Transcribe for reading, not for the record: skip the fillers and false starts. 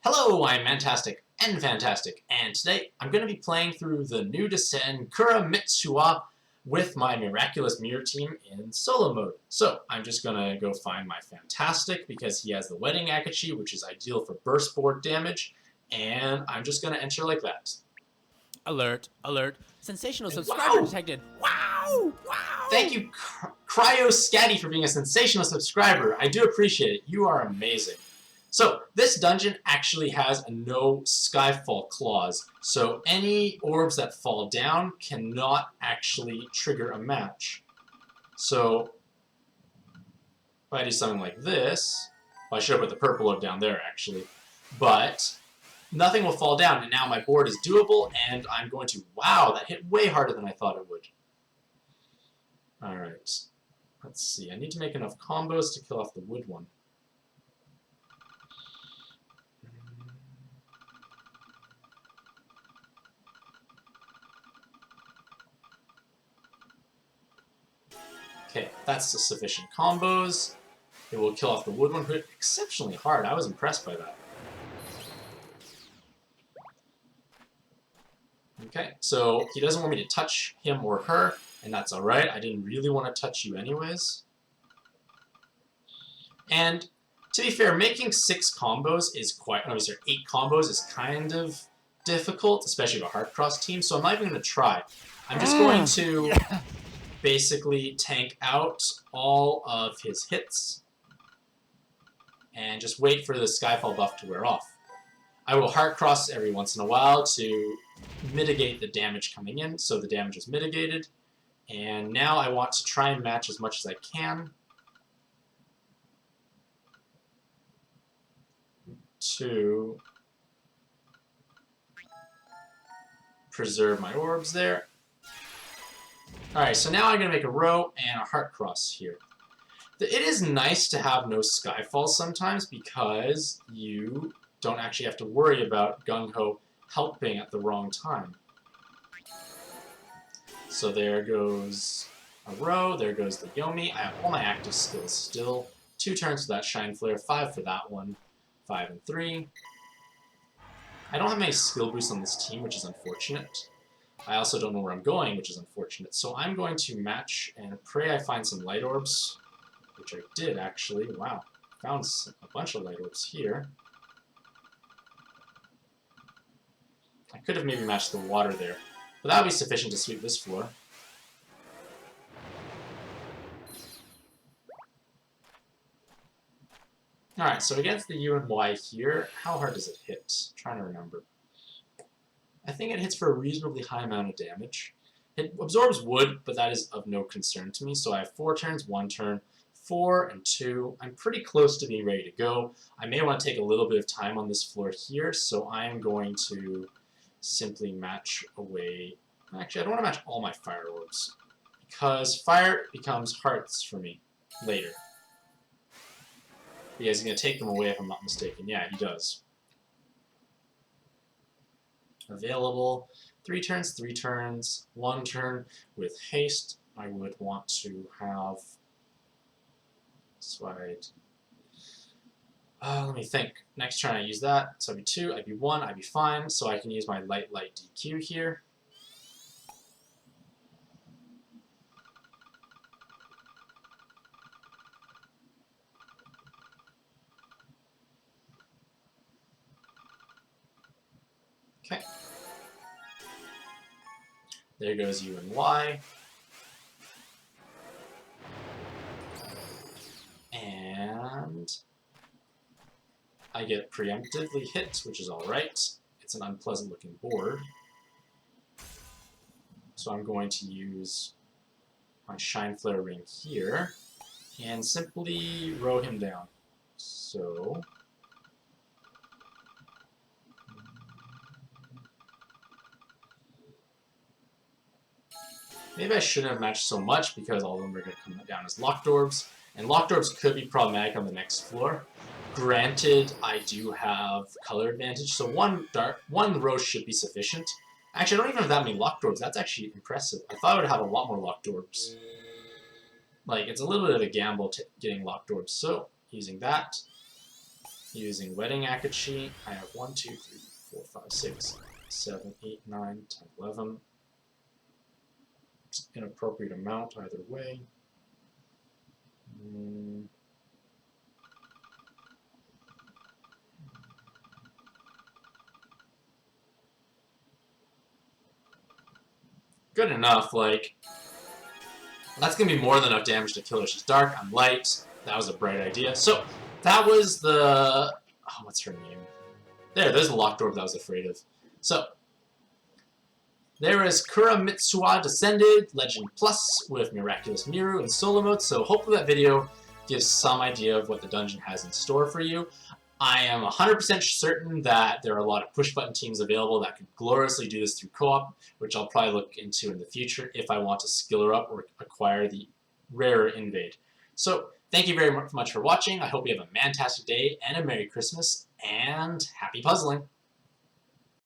Hello, I'm Mantastic and Fantastic, and today I'm going to be playing through the new Descend Kuramitsuha with my Miraculous Mirror team in solo mode. So, I'm just going to go find my Fantastic because he has the Wedding Akachi, which is ideal for burst board damage, and I'm just going to enter like that. Alert, alert. Sensational And subscriber wow! detected. Wow! Wow! Thank you, Cryo Scatty, for being a sensational subscriber. I do appreciate it. You are amazing. So, this dungeon actually has a no Skyfall clause, so any orbs that fall down cannot actually trigger a match. So, if I do something like this, well, I should have put the purple orb down there actually, but nothing will fall down, and now my board is doable, and I'm going to, wow, that hit way harder than I thought it would. Alright, let's see, I need to make enough combos to kill off the wood one. Okay, that's sufficient combos. It will kill off the wood one, hit exceptionally hard. I was impressed by that. Okay, so he doesn't want me to touch him or her, and that's alright. I didn't really want to touch you anyways. And to be fair, making 6 combos is quite, no, sorry, 8 combos is kind of difficult, especially with a hard cross team, so I'm not even going to try. I'm just going to basically tank out all of his hits and just wait for the Skyfall buff to wear off. I will heart cross every once in a while to mitigate the damage coming in, so the damage is mitigated. And now I want to try and match as much as I can to preserve my orbs there. Alright, so now I'm going to make a row and a heart cross here. It is nice to have no Skyfalls sometimes because you don't actually have to worry about Gung-Ho helping at the wrong time. So there goes a row, there goes the Yomi. I have all my active skills still. 2 turns for that Shine Flare, 5 for that one, 5 and 3. I don't have many skill boosts on this team, which is unfortunate. I also don't know where I'm going, which is unfortunate. So I'm going to match and pray I find some light orbs, which I did actually. Wow, found a bunch of light orbs here. I could have maybe matched the water there, but that would be sufficient to sweep this floor. Alright, so against the U and Y here, how hard does it hit? I'm trying to remember. I think it hits for a reasonably high amount of damage. It absorbs wood, but that is of no concern to me, so I have 4 turns, 1 turn, 4 and 2. I'm pretty close to being ready to go. I may want to take a little bit of time on this floor here, so I am going to simply match away. Actually, I don't want to match all my fire orbs, because fire becomes hearts for me later. Because he's going to take them away if I'm not mistaken. Yeah, he does. Available 3 turns, 1 turn. With haste, I would want to have slide. Let me think. Next turn I use that, so I'd be 2, I'd be 1, I'd be fine, so I can use my light DQ here. Okay. There goes U and Y. And I get preemptively hit, which is alright. It's an unpleasant looking board. So I'm going to use my Shine Flare ring here and simply row him down. So maybe I shouldn't have matched so much because all of them are going to come down as locked orbs. And locked orbs could be problematic on the next floor. Granted, I do have color advantage, so one row should be sufficient. Actually, I don't even have that many locked orbs. That's actually impressive. I thought I would have a lot more locked orbs. Like, it's a little bit of a gamble getting locked orbs. So, using that. Using Wedding Akachi, I have 1, 2, 3, 4, 5, 6, 7, 8, 9, 10, 11. It's an inappropriate amount either way. Good enough, like, that's gonna be more than enough damage to kill her. She's dark, I'm light. That was a bright idea. So, that was the... Oh, what's her name? There's the locked orb that I was afraid of. So, there is Kuramitsuha Descended, Legend Plus, with Miraculous Miru and solo mode. So, hopefully that video gives some idea of what the dungeon has in store for you. I am 100% certain that there are a lot of push-button teams available that could gloriously do this through co-op, which I'll probably look into in the future if I want to skill her up or acquire the rarer Invade. So, thank you very much for watching. I hope you have a fantastic day and a Merry Christmas, and happy puzzling!